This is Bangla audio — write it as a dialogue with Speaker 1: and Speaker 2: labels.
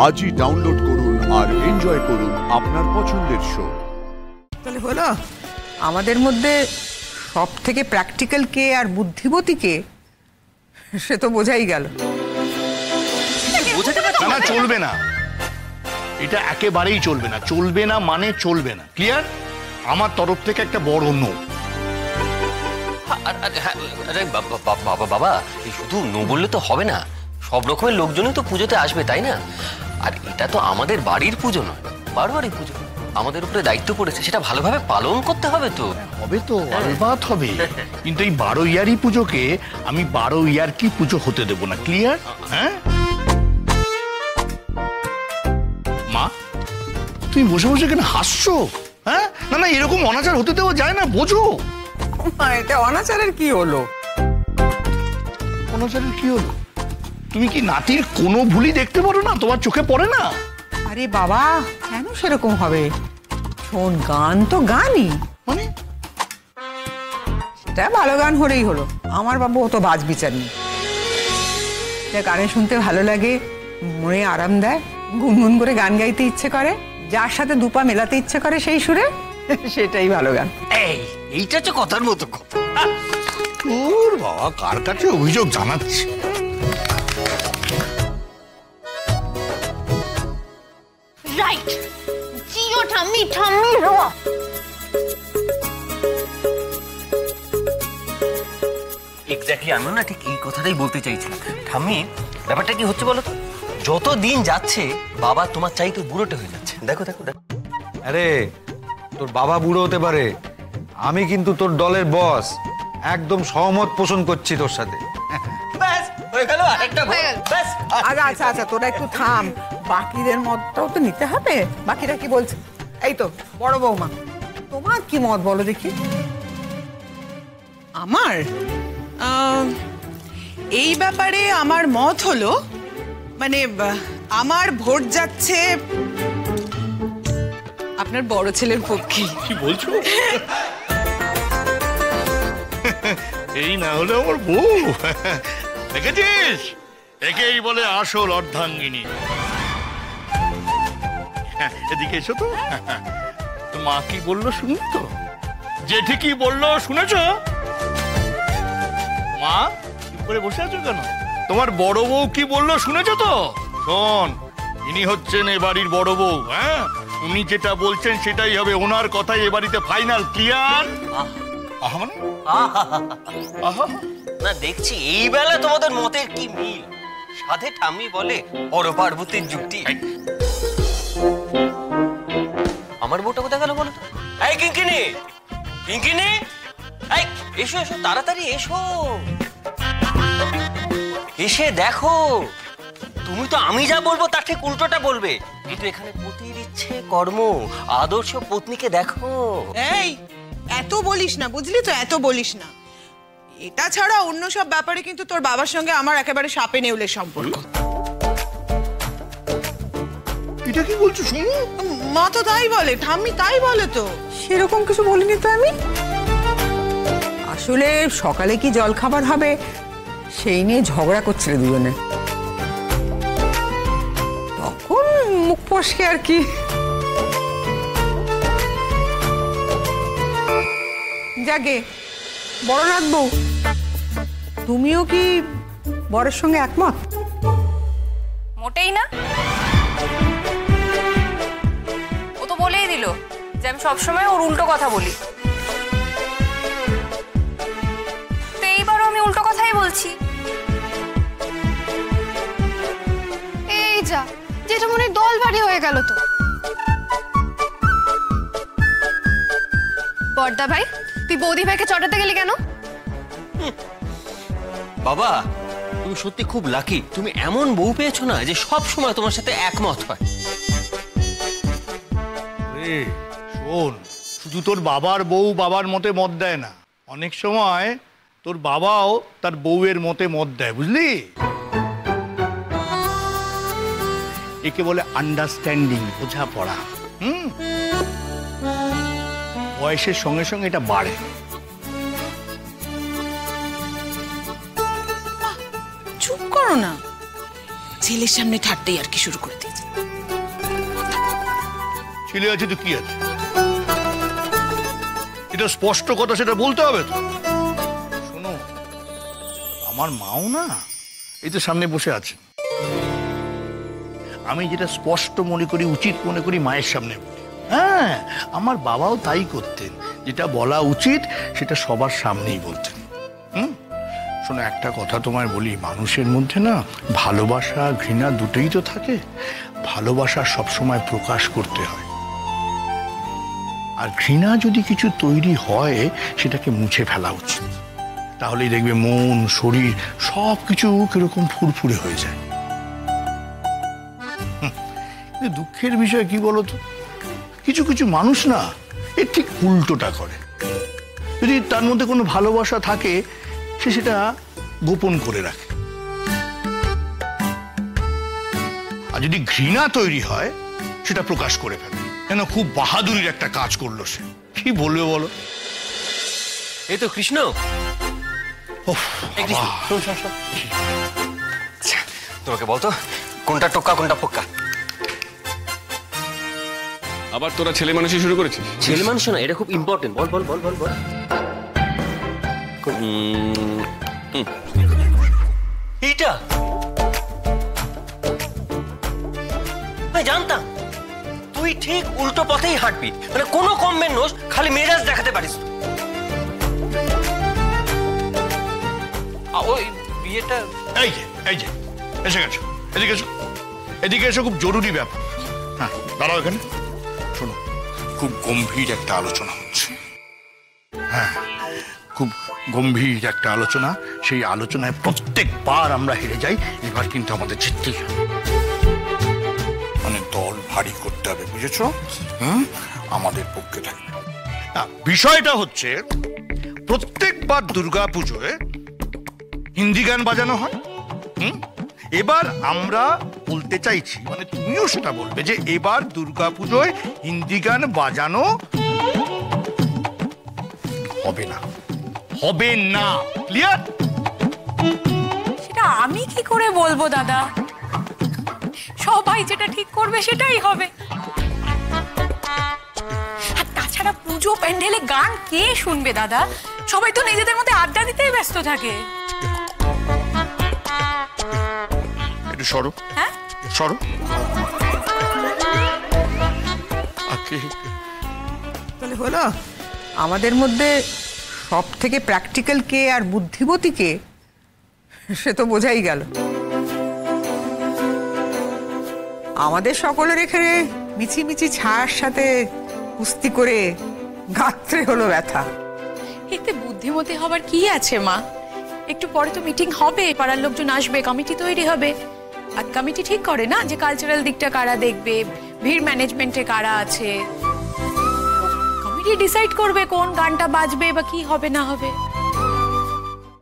Speaker 1: আজই ডাউনলোড করুন আর এনজয় করুন আপনার পছন্দের শো।
Speaker 2: তাহলে হলো আমাদের মধ্যে সব থেকে প্র্যাকটিক্যাল কে আর বুদ্ধিমতী কে সে তো বোঝাই গেল।
Speaker 3: না চলবে না, এটা একেবারেই চলবে না। চলবে না মানে চলবে না, ক্লিয়ার? আমার তরফ থেকে একটা বড় নো।
Speaker 4: বাবা শুধু নো বললে তো হবে না, সব রকমের লোকজনই তো পুজোতে আসবে, তাই না? আর এটা তো আমাদের বাড়ির পুজো নয়, বারবারই পুজো। আমাদের উপরে দায়িত্ব পড়েছে, সেটা ভালোভাবে পালন করতে হবে তো।
Speaker 3: হবে তো, আলবাত হবে, কিন্তু এই 12 ইয়ারই পুজোকে আমি 12 ইয়ার কি পুজো হতে দেব না, ক্লিয়ার? হ্যাঁ মা, তুমি বসে বসে কেন হাসছো? হ্যাঁ না না, এরকম অনাচার হতে দেওয়া যায় না, বোঝো?
Speaker 2: এটা অনাচারের কি হলো?
Speaker 3: অনাচারের কি হলো? তুমি কি নাতির কোনো ভুলই দেখতে পারো না? তোমার চোখে পড়ে না?
Speaker 2: আরে বাবা, কেন সেরকম হবে? শোন, গান তো গানই,
Speaker 3: মানে
Speaker 2: সেটা ভালো গান হলেই হলো। আমার বাবু অত বাজ বিচার নেই। গানে শুনতে ভালো লাগে, মনে আরাম দেয়, গুনগুন করে গান গাইতে ইচ্ছে করে, যার সাথে দুপা মেলাতে ইচ্ছে করে সেই সুরে, সেটাই ভালো গান।
Speaker 4: এইটা তো কথার মতো কথা।
Speaker 3: ওর বাবা, কার কাছে অভিযোগ জানাচ্ছে?
Speaker 5: রাইট, জিও ঠাম্মি ঠাম্মি র।
Speaker 4: এক্স্যাক্টলি, আমি না ঠিক এই কথাটাই বলতে চাইছিলাম। ঠাম্মি, ব্যাপারটা কি হচ্ছে বলো তো? যত দিন যাচ্ছে বাবা তোমার চাইতে বুড়োটা হয়ে যাচ্ছে। দেখো দেখো দেখো।
Speaker 6: আরে তোর বাবা বুড়ো হতে পারে, আমি কিন্তু তোর দলের বস, একদম সহমত পোষণ করছি তোর সাথে।
Speaker 4: ব্যাস হয়ে গেল, আরেকটা ব্যাস।
Speaker 2: আচ্ছা আচ্ছা, তোরা একটু থাম, বাকিদের মতটাও তো নিতে হবে। বাকিরা কি বলছে? এই তো বড় বৌমা, তোমার কি মত বলো দেখি।
Speaker 7: আমার এই ব্যাপারে আমার মত হলো, মানে আমার ভোট যাচ্ছে আপনার বড় ছেলের পক্ষে।
Speaker 3: কি বলছো? এই না হলে আমার বউ, দেখেছিস? একেই বলে আসল অর্ধাঙ্গিনী। এদিকে এসো তো। তো মা কি বললো শুনুন তো? জেঠি কি বললো শুনেছো? মা চুপ করে বসে আছো কেন? তোমার বড় বউ কি বললো শুনেছো তো? শোন, ইনি হচ্ছেন এ বাড়ির বড় বউ। হ্যাঁ, উনি যেটা বলছেন সেটাই হবে, ওনার কথাই এ বাড়িতে ফাইনাল, ক্লিয়ার? আহা মানে আহা
Speaker 4: না, দেখছি এই বেলা তোমাদের মতের কি মিল। সাথে ঠাম্মি বলে বড় পার্বতীর যুক্তি। আমার বউটা কোথায় গেল বলো তো? এই কিঙ্কিনি, কিঙ্কিনি, এই এসো এসো, তাড়াতাড়ি এসো, এসে দেখো। তুমি তো আমি যা বলবো তার ঠিক উল্টোটা বলবে, কিন্তু এখানে পতির ইচ্ছে কর্ম, আদর্শ পত্নীকে দেখো।
Speaker 7: এই এত বলিস না, বুঝলি তো, এত বলিস না। এটা ছাড়া অন্য সব ব্যাপারে কিন্তু তোর বাবার সঙ্গে আমার একেবারে সাপে নেউলের সম্পর্ক।
Speaker 3: এটা কি বলছো শুনো?
Speaker 7: মা তো তাই বলে, ঠাম্মি তাই বলে তো।
Speaker 2: সেরকম কিছু বলিনি তো আমি। আসলে সকালে কি জল খাবার হবে সেই নিয়ে ঝগড়া করছিল দুজনে, তখন মুখ ফসকে আর কি। যাকে বড় রাখবো, তুমিও কি বরের সঙ্গে একমত?
Speaker 5: মোটেই না। ও তো বলেই দিল যে আমি সবসময় ওর উল্টো কথা বলি, তো এইবারও আমি উল্টো কথাই বলছি। এই যা, যেটা মনে দল ভারী হয়ে গেল তো। বড়দা ভাই, তুই বৌদি ভাইকে চটাতে গেলি কেন?
Speaker 4: বাবা, তুমি সত্যি খুব লাকি, তুমি এমন বউ পেয়েছো না যে সব সময় তোমার সাথে একমত হয়।
Speaker 3: শোন, শুধু তোর বাবার বউ বাবার মতে মত দেয় না, অনেক সময় তোর বাবাও তার বউয়ের মতে মত দেয়, বুঝলি? একে বলে আন্ডারস্ট্যান্ডিং, বোঝাপড়া। বয়সের সঙ্গে সঙ্গে এটা বাড়ে।
Speaker 7: চুপ করো না, ছেলের সামনে ঠাট্টাই আর কি শুরু করে দিয়েছে।
Speaker 3: ছেলে আছে তো কি আছে, এটা স্পষ্ট কথা, সেটা বলতে হবে তো। শোনো, আমার মাও না এই তো সামনে বসে আছে, আমি যেটা স্পষ্ট মনে করি, উচিত মনে করি, মায়ের সামনে বলি। হ্যাঁ, আমার বাবাও তাই করতেন, যেটা বলা উচিত সেটা সবার সামনেই বলতেন। শোনো, একটা কথা তোমায় বলি, মানুষের মধ্যে না ভালোবাসা ঘৃণা দুটোই তো থাকে। ভালোবাসা সবসময় প্রকাশ করতে হয়, আর ঘৃণা যদি কিছু তৈরি হয় সেটাকে মুছে ফেলা উচিত। তাহলেই দেখবে মন শরীর সব কিছু কিরকম ফুরফুরে হয়ে যায়। কিন্তু দুঃখের বিষয় কি বলতো, কিছু কিছু মানুষ না এর ঠিক উল্টোটা করে। যদি তার মধ্যে কোনো ভালোবাসা থাকে সে সেটা গোপন করে রাখে, আর যদি ঘৃণা তৈরি হয় সেটা প্রকাশ করে ফেলে। কেন, খুব বাহাদুরির একটা কাজ করলো সে। কি বলবে বলো?
Speaker 4: এই তো কৃষ্ণ।
Speaker 3: ওফ,
Speaker 4: এই কৃষ্ণ,
Speaker 3: বাবা।
Speaker 4: শোন শোন শোন। আচ্ছা, তোমাকে বলতো কোনটা টোক্কা কোনটা পোক্কা?
Speaker 8: আবার তোরা ছেলে মানুষই শুরু করেছিস?
Speaker 4: ছেলে মানুষ না, এটা খুব ইম্পর্টেন্ট। বল বল বল বল বল। এইটা আমি জানতাম তুই ঠিক উল্টো পথেই হাঁটবি, মানে কোনো কমবেন নোস, খালি মেজাজ দেখাতে পারিস। ওই বিয়েটা
Speaker 3: এই যে এসে গেছো, এদিকে এসো, এদিকে এসো, খুব জরুরি ব্যাপার। হ্যাঁ, দাঁড়াও এখানে। শোনো, খুব গম্ভীর একটা আলোচনা হচ্ছে। হ্যাঁ, খুব গম্ভীর একটা আলোচনা। সেই আলোচনায় প্রত্যেকবার আমরা হেরে যাই, এবার কিন্তু আমাদের জিততেই হবে। মানে দল ভারী করতে হবে, বুঝেছো? আমাদের পক্ষে থাকবে। বিষয়টা হচ্ছে, প্রত্যেকবার দুর্গাপুজোয় হিন্দি গান বাজানো হয়। এবার আমরা বলতে চাইছি, মানে তুমিও সেটা বলবে, যে এবার দুর্গাপুজোয় হিন্দি গান বাজানো হবে না, হবে না। ক্লিয়ার?
Speaker 9: সেটা আমি কি করে বলবো দাদা? সবাই যেটা ঠিক করবে সেটাই হবে। আর তাছাড়া পুজো প্যান্ডেলে গান কে শুনবে দাদা? সবাই তো নিজেদের মধ্যে আড্ডা দিতেই ব্যস্ত থাকে।
Speaker 3: একটু সরো,
Speaker 9: হ্যাঁ
Speaker 3: সরো।
Speaker 2: তাহলে হলো, আমাদের মধ্যে সব থেকে প্র্যাকটিক্যাল কে আর বুদ্ধিমতী কে সে তো বোঝাই গেল। আমাদের সকলের এখানে মিছিমিছি ছায়ার সাথে কুস্তি করে গাত্রে হলো ব্যথা।
Speaker 9: এতে বুদ্ধিমতী হবার কি আছে মা? একটু পরে তো মিটিং হবে, পাড়ার লোকজন আসবে, কমিটি তৈরি হবে। আর কমিটি ঠিক করে না যে কালচারাল দিকটা কারা দেখবে, ভিড় ম্যানেজমেন্টে কারা আছে। কমিটি ডিসাইড করবে কোন গানটা বাজবে বা কি হবে না হবে।